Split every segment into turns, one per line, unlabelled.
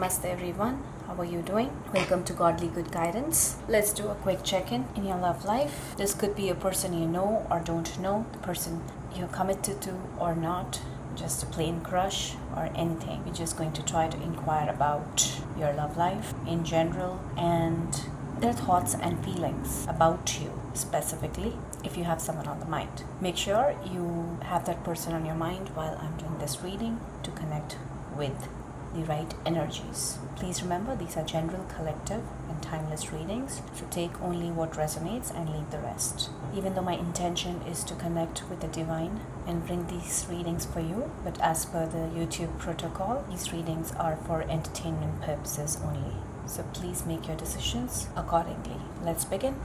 Namaste everyone, how are you doing? Welcome to Godly Good Guidance. Let's do a quick check-in in your love life. This could be a person you know or don't know, the person you're committed to or not, just a plain crush or anything. We're just going to try to inquire about your love life in general and their thoughts and feelings about you specifically if you have someone on the mind. Make sure you have that person on your mind while I'm doing this reading to connect with the right energies. Please remember, these are general, collective, and timeless readings, so take only what resonates and leave the rest. Even though my intention is to connect with the divine and bring these readings for you, but as per the YouTube protocol, these readings are for entertainment purposes only. So please make your decisions accordingly. Let's begin.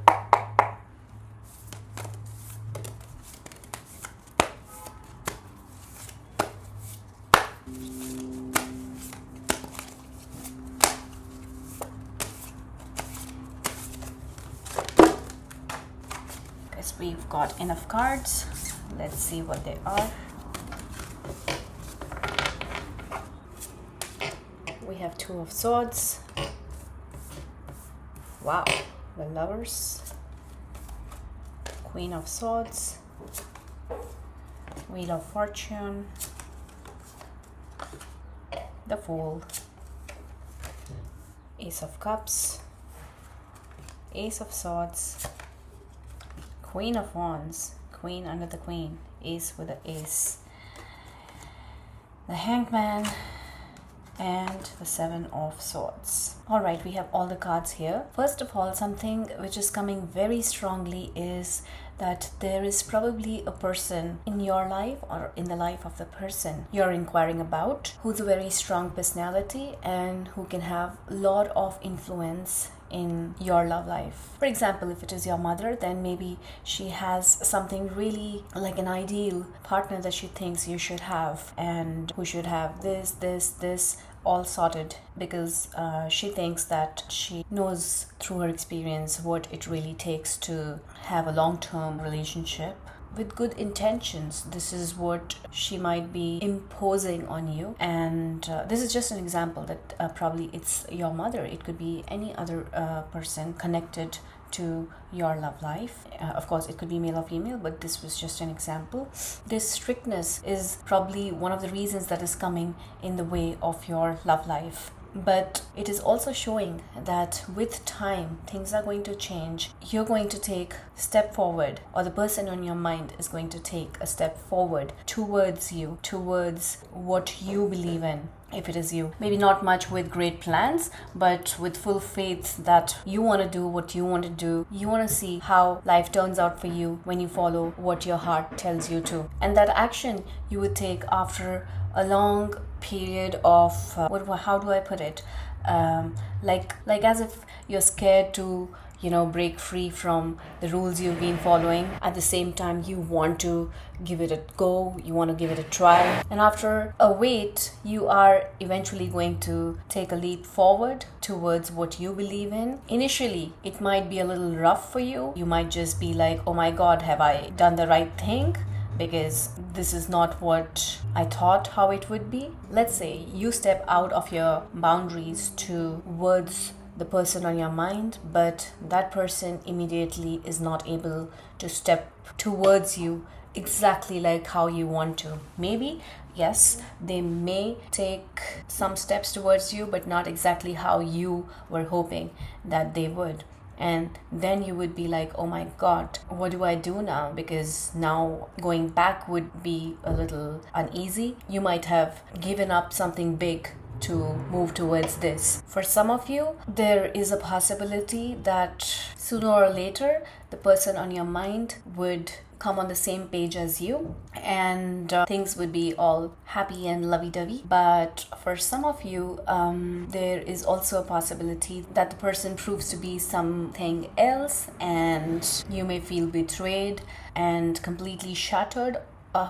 We've got enough cards. Let's see what they are. We have Two of Swords. Wow, the Lovers. Queen of Swords. Wheel of Fortune. The Fool. Ace of Cups. Ace of Swords. Queen of Wands, Queen under the Queen, Ace with the Ace, the Hangman, and the Seven of Swords. Alright, we have all the cards here. First of all, something which is coming very strongly is that there is probably a person in your life or in the life of the person you're inquiring about who's a very strong personality and who can have a lot of influence in your love life. For example, if it is your mother, then maybe she has something really like an ideal partner that she thinks you should have and who should have this all sorted because she thinks that she knows through her experience what it really takes to have a long-term relationship with good intentions. This is what she might be imposing on you, and this is just an example that probably it's your mother. It could be any other person connected to your love life. Of course, it could be male or female, but this was just an example. This strictness is probably one of the reasons that is coming in the way of your love life. But it is also showing that with time, things are going to change. You're going to take a step forward, or the person on your mind is going to take a step forward towards you, towards what you believe in. If it is you, maybe not much with great plans, but with full faith that you want to do what you want to do. You want to see how life turns out for you when you follow what your heart tells you to. And that action you would take after a long period of how do I put it, like as if you're scared to break free from the rules you've been following. At the same time, you want to give it a go, you want to give it a try, and after a wait, you are eventually going to take a leap forward towards what you believe in. Initially, it might be a little rough for you. You might just be like, oh my god, have I done the right thing? Because this is not what I thought how it would be. Let's say you step out of your boundaries towards the person on your mind, but that person immediately is not able to step towards you exactly like how you want to. Maybe, yes, they may take some steps towards you, but not exactly how you were hoping that they would. And then you would be like, oh my god, what do I do now? Because now going back would be a little uneasy. You might have given up something big to move towards this. For some of you, there is a possibility that sooner or later the person on your mind would come on the same page as you, and things would be all happy and lovey-dovey. But for some of you, there is also a possibility that the person proves to be something else, and you may feel betrayed and completely shattered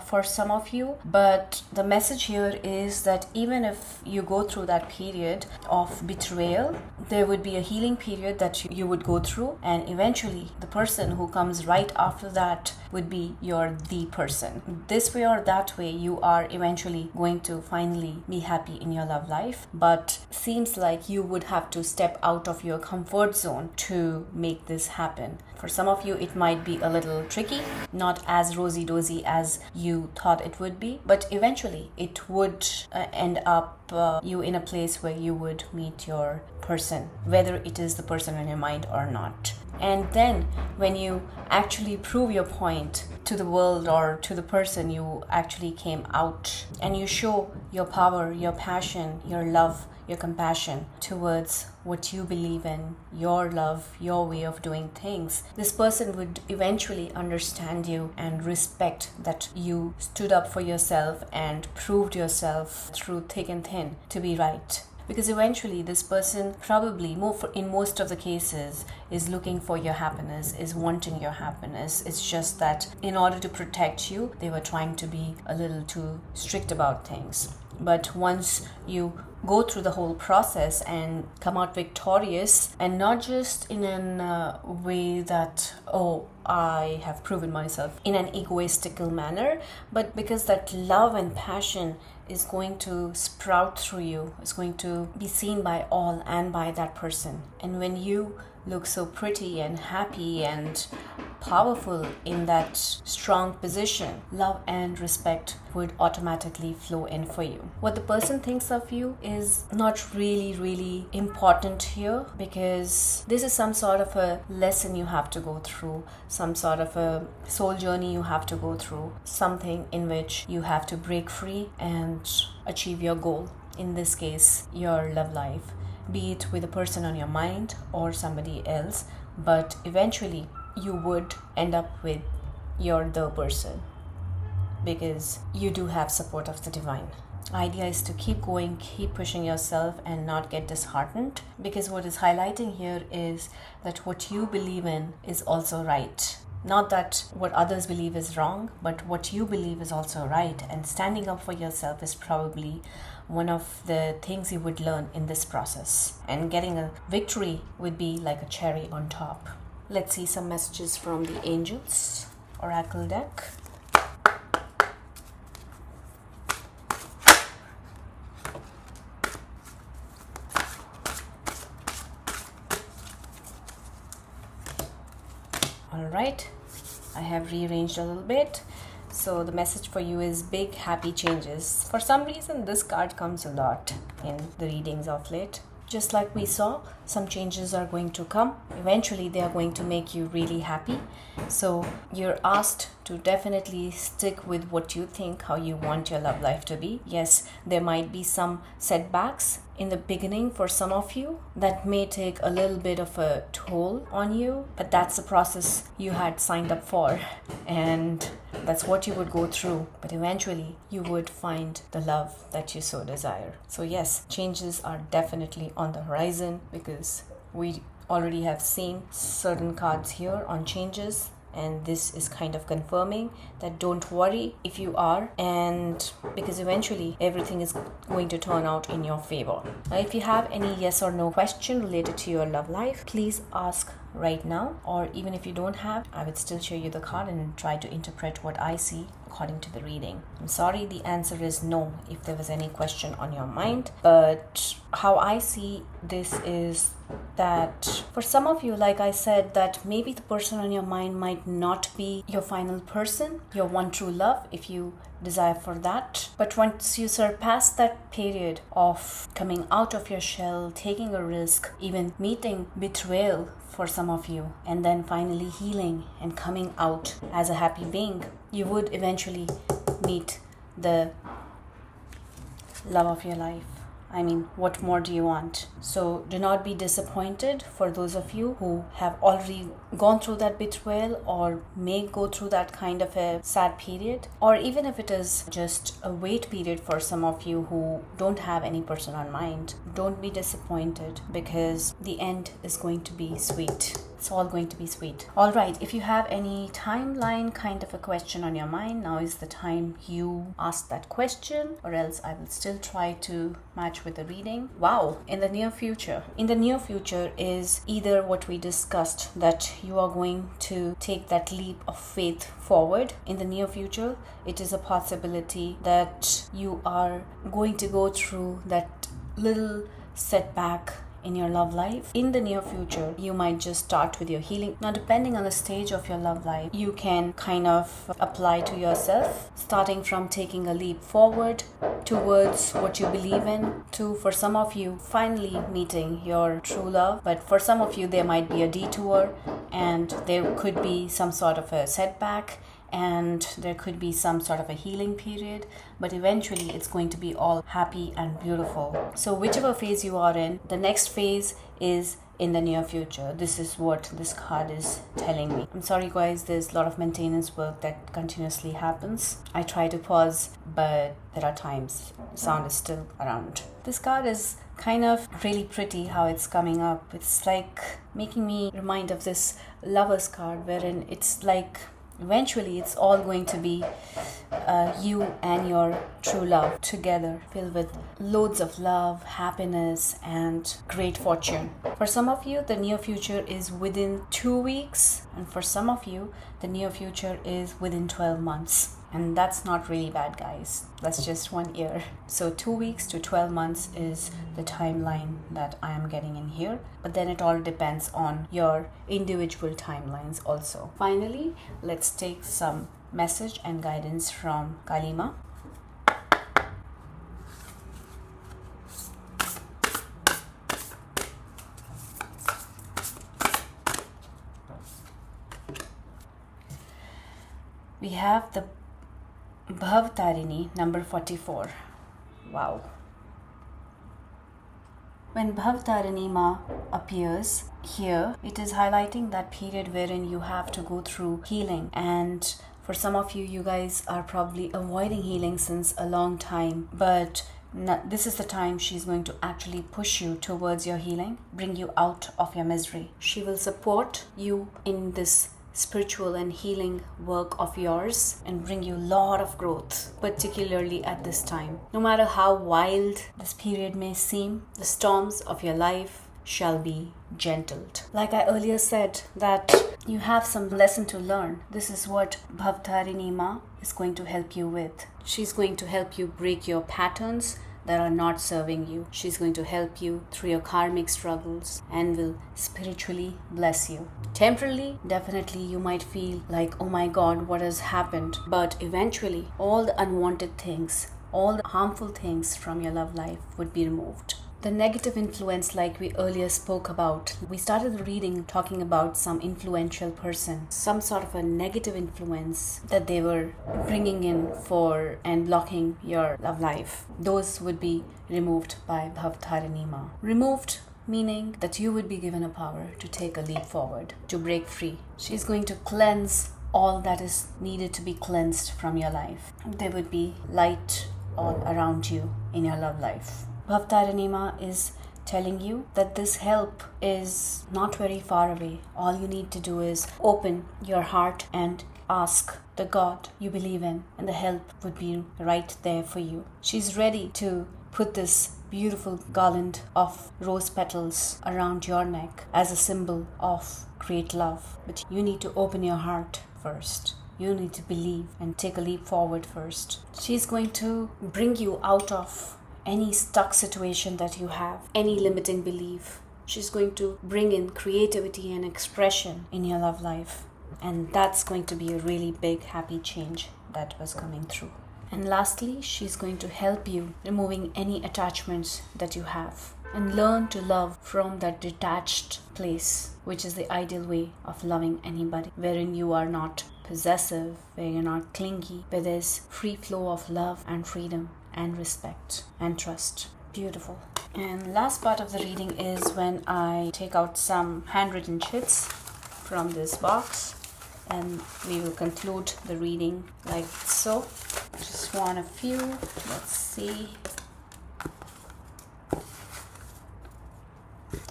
for some of you, but the message here is that even if you go through that period of betrayal, there would be a healing period that you would go through, and eventually the person who comes right after that would be the person. This way or that way, you are eventually going to finally be happy in your love life, but seems like you would have to step out of your comfort zone to make this happen. For some of you, it might be a little tricky, not as rosy-dozy as you thought it would be, but eventually it would end up you in a place where you would meet your person, whether it is the person on your mind or not. And then when you actually prove your point to the world or to the person you actually came out, and you show your power, your passion, your love, your compassion towards what you believe in, your love, your way of doing things, this person would eventually understand you and respect that you stood up for yourself and proved yourself through thick and thin to be right. Because eventually this person probably, in most of the cases, is looking for your happiness, is wanting your happiness. It's just that in order to protect you, they were trying to be a little too strict about things. But once you go through the whole process and come out victorious, and not just in a way that, oh, I have proven myself in an egoistical manner, but because that love and passion is going to sprout through you, is going to be seen by all and by that person. And when you look so pretty and happy and powerful in that strong position, love and respect would automatically flow in for you. What the person thinks of you is not really important here, because this is some sort of a lesson you have to go through, some sort of a soul journey you have to go through, something in which you have to break free and achieve your goal. In this case, your love life, be it with a person on your mind or somebody else, but eventually you would end up with the person, because you do have support of the divine. Idea is to keep going, keep pushing yourself and not get disheartened, because what is highlighting here is that what you believe in is also right. Not that what others believe is wrong, but what you believe is also right, and standing up for yourself is probably one of the things you would learn in this process, and getting a victory would be like a cherry on top. Let's see some messages from the Angels Oracle deck. Alright, I have rearranged a little bit. So the message for you is big happy changes. For some reason this card comes a lot in the readings of late. Just like we saw, some changes are going to come. Eventually they are going to make you really happy. So you're asked to definitely stick with what you think, how you want your love life to be. Yes, there might be some setbacks in the beginning for some of you that may take a little bit of a toll on you, but that's the process you had signed up for, and that's what you would go through. But eventually you would find the love that you so desire. So yes, changes are definitely on the horizon, because we already have seen certain cards here on changes, and this is kind of confirming that don't worry if you are, and because eventually everything is going to turn out in your favor. Now, if you have any yes or no question related to your love life, please ask right now, or even if you don't have, I would still show you the card and try to interpret what I see according to the reading. I'm sorry, the answer is no if there was any question on your mind, but how I see this is that for some of you, like I said, that maybe the person on your mind might not be your final person, your one true love, if you desire for that. But once you surpass that period of coming out of your shell, taking a risk, even meeting betrayal for some of you, and then finally healing and coming out as a happy being, you would eventually meet the love of your life. I mean, what more do you want? So do not be disappointed for those of you who have already gone through that betrayal, or may go through that kind of a sad period, or even if it is just a wait period for some of you who don't have any person on mind. Don't be disappointed, because the end is going to be sweet. It's all going to be sweet. All right, if you have any timeline kind of a question on your mind, now is the time you ask that question, or else I will still try to match with the reading. Wow, in the near future. In the near future is either what we discussed, that you are going to take that leap of faith forward. In the near future, it is a possibility that you are going to go through that little setback in your love life. In the near future, you might just start with your healing. Now, depending on the stage of your love life, you can kind of apply to yourself, starting from taking a leap forward towards what you believe in, to, for some of you, finally meeting your true love. But for some of you, there might be a detour, and there could be some sort of a setback, and there could be some sort of a healing period, but eventually it's going to be all happy and beautiful. So whichever phase you are in, the next phase is in the near future. This is what this card is telling me. I'm sorry guys, there's a lot of maintenance work that continuously happens. I try to pause, but there are times sound is still around. This card is kind of really pretty how it's coming up. It's like making me remind of this Lovers card, wherein it's like eventually it's all going to be you and your true love together, filled with loads of love, happiness, and great fortune. For some of you, the near future is within 2 weeks, and for some of you, the near future is within 12 months. And that's not really bad, guys. That's just 1 year. So 2 weeks to 12 months is the timeline that I am getting in here. But then it all depends on your individual timelines also. Finally, let's take some message and guidance from Kalima. We have the Bhavtarini, number 44. Wow. When Bhavtarini Ma appears here, it is highlighting that period wherein you have to go through healing. And for some of you, you guys are probably avoiding healing since a long time. But this is the time she's going to actually push you towards your healing, bring you out of your misery. She will support you in this spiritual and healing work of yours and bring you a lot of growth, particularly at this time. No matter how wild this period may seem, the storms of your life shall be gentled. Like I earlier said, that you have some lesson to learn. This is what Bhavtarini Ma is going to help you with. She's going to help you break your patterns that are not serving you. She's going to help you through your karmic struggles and will spiritually bless you. Temporarily, definitely you might feel like, oh my God, what has happened? But eventually, all the unwanted things, all the harmful things from your love life would be removed. The negative influence, like we earlier spoke about, we started the reading talking about some influential person, some sort of a negative influence that they were bringing in for and blocking your love life. Those would be removed by Bhavtarini Ma. Removed meaning that you would be given a power to take a leap forward, to break free. She's going to cleanse all that is needed to be cleansed from your life. There would be light all around you in your love life. Bhavtarini Ma is telling you that this help is not very far away. All you need to do is open your heart and ask the God you believe in, and the help would be right there for you. She's ready to put this beautiful garland of rose petals around your neck as a symbol of great love. But you need to open your heart first. You need to believe and take a leap forward first. She's going to bring you out of any stuck situation that you have, any limiting belief. She's going to bring in creativity and expression in your love life. And that's going to be a really big, happy change that was coming through. And lastly, she's going to help you removing any attachments that you have and learn to love from that detached place, which is the ideal way of loving anybody, wherein you are not possessive, where you're not clingy, where there's free flow of love and freedom and respect and trust. Beautiful. And last part of the reading is when I take out some handwritten chits from this box, and we will conclude the reading like so. Just want a few. Let's see.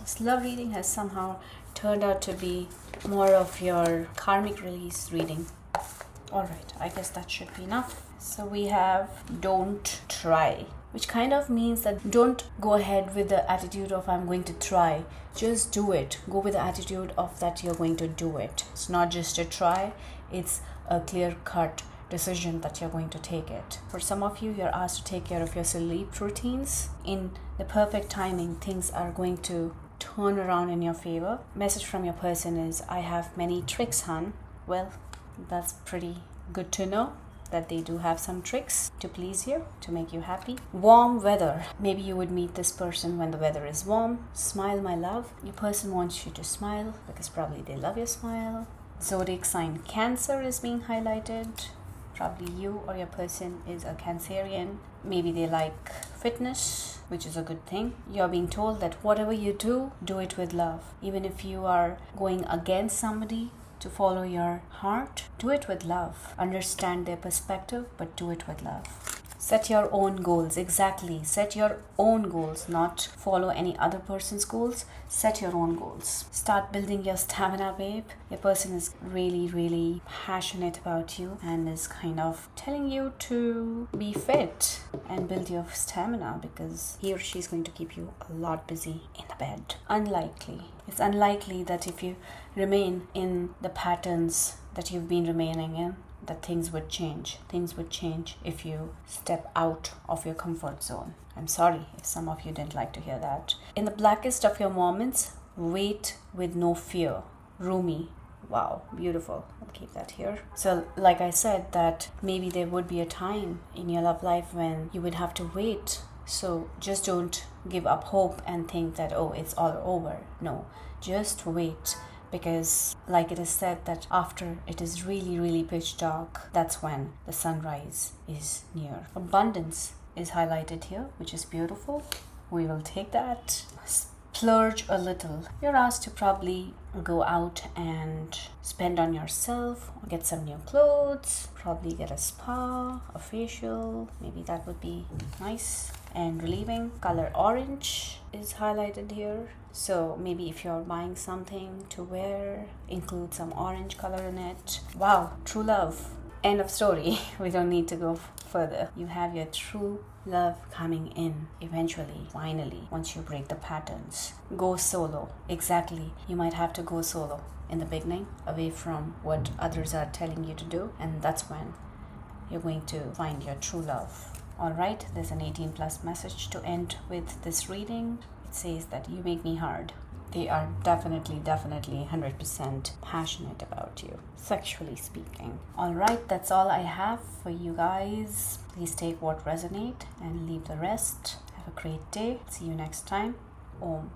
This love reading has somehow turned out to be more of your karmic release reading. Alright, I guess that should be enough. So we have don't try, which kind of means that don't go ahead with the attitude of I'm going to try. Just do it. Go with the attitude of that you're going to do it. It's not just a try, it's a clear-cut decision that you're going to take it. For some of you, you're asked to take care of your sleep routines. In the perfect timing, things are going to turn around in your favor. Message from your person is, I have many tricks, hun. Well, that's pretty good to know that they do have some tricks to please you, to make you happy. Warm weather. Maybe you would meet this person when the weather is warm. Smile, my love. Your person wants you to smile because probably they love your smile. Zodiac sign Cancer is being highlighted. Probably you or your person is a Cancerian. Maybe they like fitness, which is a good thing. You're being told that whatever you do, do it with love. Even if you are going against somebody to follow your heart, do it with love. Understand their perspective, but do it with love. Set your own goals. Exactly. Set your own goals, not follow any other person's goals. Set your own goals. Start building your stamina, babe. Your person is really, really passionate about you and is kind of telling you to be fit and build your stamina because he or she is going to keep you a lot busy in the bed. Unlikely. It's unlikely that if you remain in the patterns that you've been remaining in, that things would change. Things would change if you step out of your comfort zone. I'm sorry if some of you didn't like to hear that. In the blackest of your moments, wait with no fear. Rumi. Wow, beautiful. I'll keep that here. So like I said, that maybe there would be a time in your love life when you would have to wait. So just don't give up hope and think that, oh, it's all over. No, just wait. Because like it is said that after it is really, really pitch dark, that's when the sunrise is near. Abundance is highlighted here, which is beautiful. We will take that. Splurge a little. You're asked to probably go out and spend on yourself, get some new clothes, probably get a spa, a facial. Maybe that would be nice and relieving. Color orange is highlighted here. So maybe if you're buying something to wear, include some orange color in it. Wow, true love. End of story. We don't need to go further. You have your true love coming in eventually, finally, once you break the patterns. Go solo. Exactly. You might have to go solo in the beginning, away from what others are telling you to do, and that's when you're going to find your true love. Alright, there's an 18+ message to end with this reading. It says that you make me hard. They are definitely 100% passionate about you, sexually speaking. Alright, that's all I have for you guys. Please take what resonates and leave the rest. Have a great day. See you next time. Om.